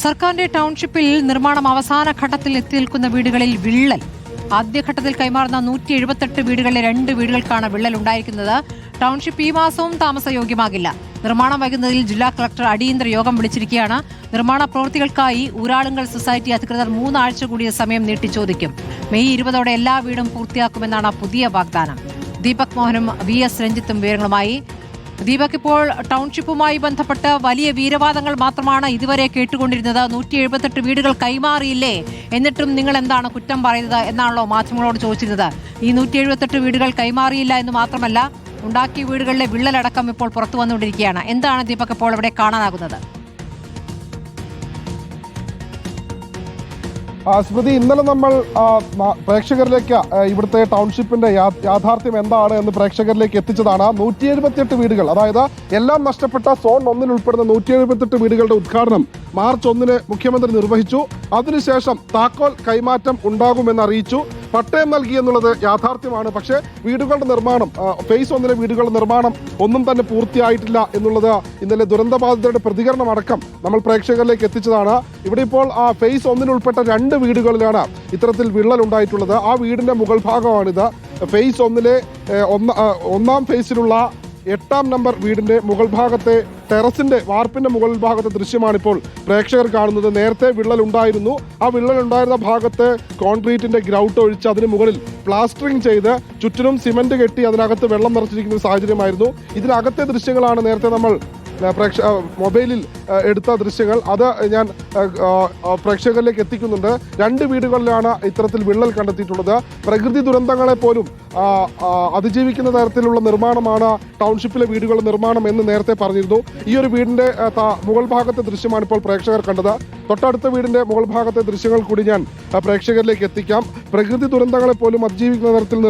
സർക്കാരിന്റെ ടൗൺഷിപ്പിൽ നിർമ്മാണം അവസാന ഘട്ടത്തിൽ എത്തി നിൽക്കുന്ന വീടുകളിൽ വിള്ളൽ. ആദ്യഘട്ടത്തിൽ കൈമാറുന്ന 178 വീടുകളിലെ 2 വീടുകൾക്കാണ് വിള്ളൽ ഉണ്ടായിരിക്കുന്നത്. ടൗൺഷിപ്പ് ഈ മാസവും താമസയോഗ്യമാകില്ല. നിർമ്മാണം വൈകുന്നതിൽ ജില്ലാ കളക്ടർ അടിയന്തര യോഗം വിളിച്ചിരിക്കുകയാണ്. നിർമ്മാണ പ്രവൃത്തികൾക്കായി ഊരാളുങ്കൽ സൊസൈറ്റി അധികൃതർ 3 ആഴ്ച കൂടിയ സമയം നീട്ടിച്ചോദിക്കും. മെയ് 20 എല്ലാ വീടും പൂർത്തിയാക്കുമെന്നാണ് പുതിയ വാഗ്ദാനം. ദീപക് മോഹനും VS രഞ്ജിത്തും വിവരങ്ങളുമായി. ദീപക്, ഇപ്പോൾ ടൗൺഷിപ്പുമായി ബന്ധപ്പെട്ട് വലിയ വീരവാദങ്ങൾ മാത്രമാണ് ഇതുവരെ കേട്ടുകൊണ്ടിരുന്നത്. 178 വീടുകൾ കൈമാറിയില്ലേ, എന്നിട്ടും നിങ്ങൾ എന്താണ് കുറ്റം പറയുന്നത് എന്നാണല്ലോ മാധ്യമങ്ങളോട് ചോദിച്ചിരുന്നത്. ഈ 178 വീടുകൾ കൈമാറിയില്ല എന്ന് മാത്രമല്ല, ഉണ്ടാക്കിയ വീടുകളിലെ വിള്ളലടക്കം ഇപ്പോൾ പുറത്തു വന്നുകൊണ്ടിരിക്കുകയാണ്. എന്താണ് ദീപക് ഇപ്പോൾ ഇവിടെ കാണാനാകുന്നത്? സ്മൃതി, ഇന്നലെ നമ്മൾ പ്രേക്ഷകരിലേക്ക് ഇവിടുത്തെ ടൗൺഷിപ്പിന്റെ യാഥാർത്ഥ്യം എന്താണ് എന്ന് പ്രേക്ഷകരിലേക്ക് എത്തിച്ചതാണ്. 178 വീടുകൾ, അതായത് എല്ലാം നഷ്ടപ്പെട്ട സോൺ 1 ഉൾപ്പെടുന്ന 178 വീടുകളുടെ ഉദ്ഘാടനം മാർച്ച് 1 മുഖ്യമന്ത്രി നിർവഹിച്ചു. അതിനുശേഷം താക്കോൽ കൈമാറ്റം ഉണ്ടാകുമെന്ന് അറിയിച്ചു. പട്ടയം നൽകി എന്നുള്ളത് യാഥാർത്ഥ്യമാണ്. പക്ഷേ വീടുകളുടെ നിർമ്മാണം, ഫേസ് 1 വീടുകളുടെ നിർമ്മാണം ഒന്നും തന്നെ പൂർത്തിയായിട്ടില്ല എന്നുള്ളത് ഇന്നലെ ദുരന്തബാധിതരുടെ പ്രതികരണം അടക്കം നമ്മൾ പ്രേക്ഷകരിലേക്ക് എത്തിച്ചതാണ്. ഇവിടെ ഇപ്പോൾ ഫേസ് 1 ഉൾപ്പെട്ട 2 വീടുകളിലാണ് ഇത്തരത്തിൽ വിള്ളൽ ഉണ്ടായിട്ടുള്ളത്. ആ വീടിന്റെ മുകൾ ഭാഗമാണിത്. ഫേസ് 1 ഒന്നാം ഫേസിലുള്ള 8-ാം നമ്പർ വീടിന്റെ മുകൾ ഭാഗത്തെ ടെറസിന്റെ വാർപ്പിന്റെ മുകൾ ഭാഗത്തെ ദൃശ്യമാണിപ്പോൾ പ്രേക്ഷകർ കാണുന്നത്. നേരത്തെ വിള്ളൽ ഉണ്ടായിരുന്നു. ആ വിള്ളൽ ഉണ്ടായിരുന്ന ഭാഗത്ത് കോൺക്രീറ്റിന്റെ ഗ്രൗട്ട് ഒഴിച്ച് അതിന് മുകളിൽ പ്ലാസ്റ്ററിംഗ് ചെയ്ത് ചുറ്റിനും സിമന്റ് കെട്ടി അതിനകത്ത് വെള്ളം നിറച്ചിരിക്കുന്ന ഒരു സാഹചര്യമായിരുന്നു. ഇതിനകത്തെ ദൃശ്യങ്ങളാണ് നേരത്തെ നമ്മൾ മൊബൈലിൽ എടുത്ത ദൃശ്യങ്ങൾ. അത് ഞാൻ പ്രേക്ഷകരിലേക്ക് എത്തിക്കുന്നുണ്ട്. 2 വീടുകളിലാണ് ഇത്തരത്തിൽ വിള്ളൽ കണ്ടെത്തിയിട്ടുള്ളത്. പ്രകൃതി ദുരന്തങ്ങളെ പോലും അതിജീവിക്കുന്ന തരത്തിലുള്ള നിർമ്മാണമാണ് ടൗൺഷിപ്പിലെ വീടുകളുടെ നിർമ്മാണം എന്ന് നേരത്തെ പറഞ്ഞിരുന്നു. ഈ ഒരു വീടിന്റെ മുകൾ ഭാഗത്തെ ദൃശ്യമാണ് ഇപ്പോൾ പ്രേക്ഷകർ കണ്ടത്. തൊട്ടടുത്ത വീടിന്റെ മുകൾ ഭാഗത്തെ ദൃശ്യങ്ങൾ കൂടി ഞാൻ പ്രേക്ഷകരിലേക്ക് എത്തിക്കാം. പ്രകൃതി ദുരന്തങ്ങളെ പോലും അതിജീവിക്കുന്ന തരത്തിൽ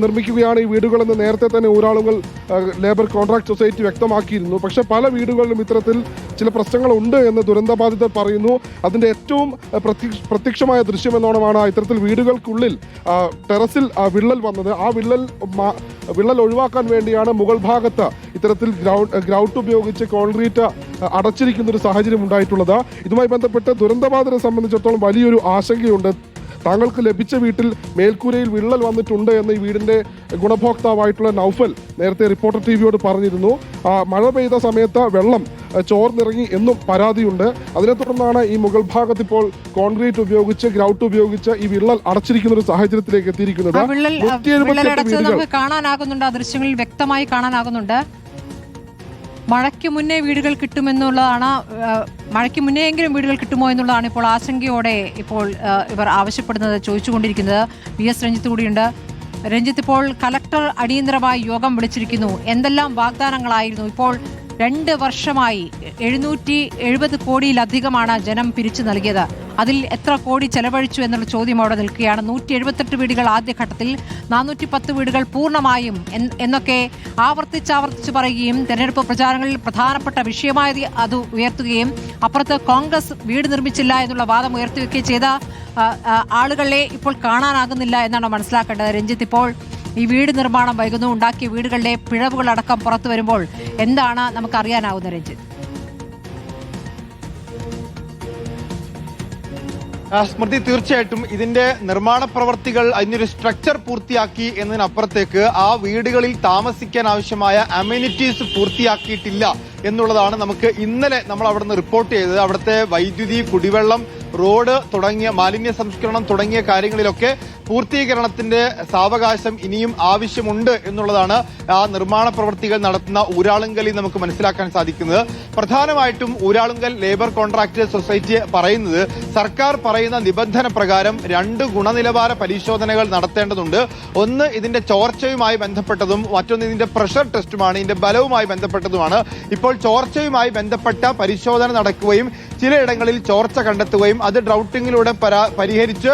നിർമ്മിക്കുകയാണ് ഈ വീടുകളെന്ന് നേരത്തെ തന്നെ ഊരാളുങ്കൽ ലേബർ കോൺട്രാക്ട് സൊസൈറ്റി വ്യക്തമാക്കിയിരുന്നു. പക്ഷേ പല വീടുകളിലും ഇത്തരത്തിൽ ചില പ്രശ്നങ്ങളുണ്ട് എന്ന് ദുരന്തബാധിതർ പറയുന്നു. അതിന്റെ ഏറ്റവും പ്രത്യക്ഷമായ ദൃശ്യം എന്നോണമാണ് ഇത്തരത്തിൽ വീടുകൾക്കുള്ളിൽ ടെറസിൽ വിള്ളൽ വന്നത്. ആ വിള്ളൽ ഒഴിവാക്കാൻ വേണ്ടിയാണ് മുകൾ ഭാഗത്ത് ഇത്തരത്തിൽ ഗ്രൗട്ട് ഉപയോഗിച്ച് കോൺക്രീറ്റ് അടച്ചിരിക്കുന്ന ഒരു സാഹചര്യം ഉണ്ടായിട്ടുള്ളത്. ഇതുമായി ബന്ധപ്പെട്ട് ദുരന്തബാധിതരെ സംബന്ധിച്ചിടത്തോളം വലിയൊരു ആശങ്കയുണ്ട്. താങ്കൾക്ക് ലഭിച്ച വീട്ടിൽ മേൽക്കൂരയിൽ വിള്ളൽ വന്നിട്ടുണ്ട് എന്ന് ഈ വീടിന്റെ ഗുണഭോക്താവായിട്ടുള്ള നൗഫൽ നേരത്തെ റിപ്പോർട്ടർ ടിവിയോട് പറഞ്ഞിരുന്നു. മഴ പെയ്ത സമയത്ത് വെള്ളം ചോർന്നിറങ്ങി എന്നും പരാതിയുണ്ട്. അതിനെ തുടർന്നാണ് ഈ മുകൾ ഭാഗത്ത് ഇപ്പോൾ കോൺക്രീറ്റ് ഉപയോഗിച്ച് ഗ്രൗട്ട് ഉപയോഗിച്ച് ഈ വിള്ളൽ അടച്ചിരിക്കുന്ന ഒരു സാഹചര്യത്തിലേക്ക് എത്തിയിരിക്കുന്നത്. കാണാനാകുന്നുണ്ട്, ആ ദൃശ്യങ്ങളിൽ വ്യക്തമായി കാണാനാകുന്നുണ്ട്. മഴയ്ക്ക് മുന്നേ വീടുകൾ കിട്ടുമെന്നുള്ളതാണ്, മഴയ്ക്ക് മുന്നേ എങ്കിലും വീടുകൾ കിട്ടുമോ എന്നുള്ളതാണ് ഇപ്പോൾ ആശങ്കയോടെ ഇപ്പോൾ ഇവർ ആവശ്യപ്പെടുന്നത്, ചോദിച്ചുകൊണ്ടിരിക്കുന്നത്. VS രഞ്ജിത്ത് കൂടിയുണ്ട്. രഞ്ജിത്ത്, ഇപ്പോൾ കലക്ടർ അടിയന്തരമായി യോഗം വിളിച്ചിരിക്കുന്നു. എന്തെല്ലാം വാഗ്ദാനങ്ങളായിരുന്നു? ഇപ്പോൾ 2 വർഷമായി 770 കോടിയിലധികമാണ് ജനം പിരിച്ചു നൽകിയത്. അതിൽ എത്ര കോടി ചെലവഴിച്ചു എന്നുള്ള ചോദ്യം അവിടെ നിൽക്കുകയാണ്. 178 വീടുകൾ ആദ്യഘട്ടത്തിൽ, 410 വീടുകൾ പൂർണ്ണമായും എന്നൊക്കെ ആവർത്തിച്ച് പറയുകയും തെരഞ്ഞെടുപ്പ് പ്രചാരണങ്ങളിൽ പ്രധാനപ്പെട്ട വിഷയമായി അത് ഉയർത്തുകയും അപ്പുറത്ത് കോൺഗ്രസ് വീട് നിർമ്മിച്ചില്ല എന്നുള്ള വാദം ഉയർത്തിവെക്കുകയും ചെയ്ത ആളുകളെ ഇപ്പോൾ കാണാനാകുന്നില്ല എന്നാണ് മനസ്സിലാക്കേണ്ടത്. രഞ്ജിത്ത്, ഇപ്പോൾ ഈ വീട് നിർമ്മാണം വൈകുന്നു, ഉണ്ടാക്കിയ വീടുകളുടെ പിഴവുകളടക്കം പുറത്തു വരുമ്പോൾ എന്താണ് നമുക്ക് അറിയാനാവുന്നത് രഞ്ജിത്ത്? സ്മൃതി, തീർച്ചയായിട്ടും ഇതിന്റെ നിർമ്മാണ പ്രവർത്തികൾ അതിനൊരു സ്ട്രക്ചർ പൂർത്തിയാക്കി എന്നതിനപ്പുറത്തേക്ക് ആ വീടുകളിൽ താമസിക്കാൻ ആവശ്യമായ അമ്യൂണിറ്റീസ് പൂർത്തിയാക്കിയിട്ടില്ല എന്നുള്ളതാണ് നമുക്ക് ഇന്നലെ നമ്മൾ അവിടെ നിന്ന് റിപ്പോർട്ട് ചെയ്തത്. അവിടുത്തെ വൈദ്യുതി, കുടിവെള്ളം, റോഡ് തുടങ്ങിയ മാലിന്യ സംസ്കരണം തുടങ്ങിയ കാര്യങ്ങളിലൊക്കെ പൂർത്തീകരണത്തിന്റെ സാവകാശം ഇനിയും ആവശ്യമുണ്ട് എന്നുള്ളതാണ് ആ നിർമ്മാണ പ്രവൃത്തികൾ നടത്തുന്ന ഊരാളുങ്കലിൽ നമുക്ക് മനസ്സിലാക്കാൻ സാധിക്കുന്നത്. പ്രധാനമായിട്ടും ഊരാളുങ്കൽ ലേബർ കോൺട്രാക്ട് സൊസൈറ്റി പറയുന്നത്, സർക്കാർ പറയുന്ന നിബന്ധന പ്രകാരം 2 ഗുണനിലവാര പരിശോധനകൾ നടത്തേണ്ടതുണ്ട്. ഒന്ന് ഇതിന്റെ ചോർച്ചയുമായി ബന്ധപ്പെട്ടതും മറ്റൊന്ന് ഇതിന്റെ പ്രഷർ ടെസ്റ്റുമാണ്, ഇതിന്റെ ബലവുമായി ബന്ധപ്പെട്ടതുമാണ്. ഇപ്പോൾ ചോർച്ചയുമായി ബന്ധപ്പെട്ട പരിശോധന നടക്കുകയും ചിലയിടങ്ങളിൽ ചോർച്ച കണ്ടെത്തുകയും അത് ഡ്രൗട്ടിങ്ങിലൂടെ പരിഹരിച്ച്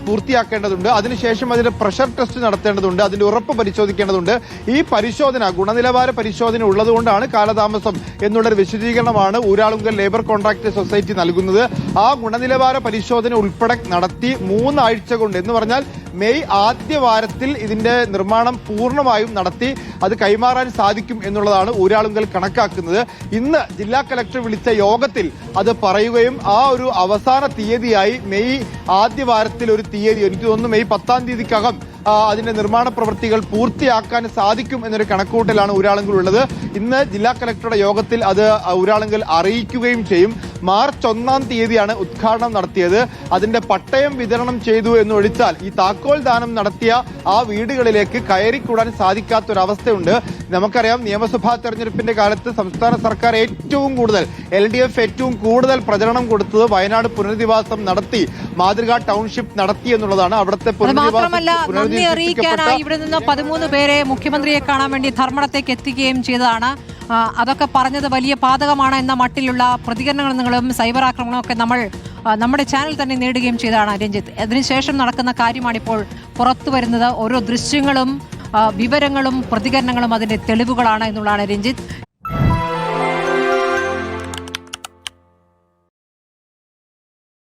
പൂർത്തിയാക്കേണ്ടതുണ്ട്. അതിനുശേഷം അതിന്റെ പ്രഷർ ടെസ്റ്റ് നടത്തേണ്ടതുണ്ട്, അതിന്റെ ഉറപ്പ് പരിശോധിക്കേണ്ടതുണ്ട്. ഈ പരിശോധന, ഗുണനിലവാര പരിശോധന ഉള്ളതുകൊണ്ടാണ് കാലതാമസം എന്നുള്ളൊരു വിശദീകരണമാണ് ഊരാളുങ്കൽ ലേബർ കോൺട്രാക്ട് സൊസൈറ്റി നൽകുന്നത്. ആ ഗുണനിലവാര പരിശോധന ഉൾപ്പെടെ നടത്തി 3 ആഴ്ച കൊണ്ട്, എന്ന് പറഞ്ഞാൽ മെയ് ആദ്യ വാരത്തിൽ ഇതിന്റെ നിർമ്മാണം പൂർണ്ണമായും നടത്തി അത് കൈമാറാൻ സാധിക്കും എന്നുള്ളതാണ് ഊരാളുങ്കൽ കണക്കാക്കുന്നത്. ഇന്ന് ജില്ലാ കലക്ടർ വിളിച്ച യോഗത്തിൽ അത് പറയുകയും ആ ഒരു അവസാന തീയതിയായി മെയ് ആദ്യ വാരത്തിൽ ഒരു തീയതി, എനിക്ക് തോന്നുന്നു മെയ് 10-ാം തീയതിക്കകം അതിന്റെ നിർമ്മാണ പ്രവൃത്തികൾ പൂർത്തിയാക്കാൻ സാധിക്കും എന്നൊരു കണക്കുകൂട്ടലാണ് ഊരാളുങ്കൽ ഉള്ളത്. ഇന്ന് ജില്ലാ കലക്ടറുടെ യോഗത്തിൽ അത് ഊരാളുങ്കൽ അറിയിക്കുകയും ചെയ്യും. മാർച്ച് 1-ാം തീയതിയാണ് ഉദ്ഘാടനം നടത്തിയത്. അതിന്റെ പട്ടയം വിതരണം ചെയ്തു എന്നൊഴിച്ചാൽ ഈ താക്കോൽ ദാനം നടത്തിയ ആ വീടുകളിലേക്ക് കയറിക്കൂടാൻ സാധിക്കാത്തൊരവസ്ഥയുണ്ട്. നമുക്കറിയാം, നിയമസഭാ തെരഞ്ഞെടുപ്പിന്റെ കാലത്ത് സംസ്ഥാന സർക്കാർ ഏറ്റവും കൂടുതൽ LDF ഏറ്റവും കൂടുതൽ പ്രചരണം കൊടുത്തത് വയനാട് പുനരധിവാസം നടത്തി, മാതൃകാ ടൗൺഷിപ്പ് നടത്തി എന്നുള്ളതാണ്. അവിടുത്തെ നന്ദി അറിയിക്കാനായി ഇവിടെ നിന്ന് 13 പേരെ മുഖ്യമന്ത്രിയെ കാണാൻ വേണ്ടി ധർമ്മടത്തേക്ക് എത്തിക്കുകയും ചെയ്തതാണ്. അതൊക്കെ പറഞ്ഞത് വലിയ പാതകമാണ് എന്ന മട്ടിലുള്ള പ്രതികരണങ്ങളും സൈബർ ആക്രമണവും ഒക്കെ നമ്മൾ നമ്മുടെ ചാനൽ തന്നെ നേടുകയും ചെയ്തതാണ് രഞ്ജിത്ത്. അതിനുശേഷം നടക്കുന്ന കാര്യമാണിപ്പോൾ പുറത്തു വരുന്നത്. ഓരോ ദൃശ്യങ്ങളും വിവരങ്ങളും പ്രതികരണങ്ങളും അതിന്റെ തെളിവുകളാണ് എന്നുള്ളതാണ് രഞ്ജിത്ത്.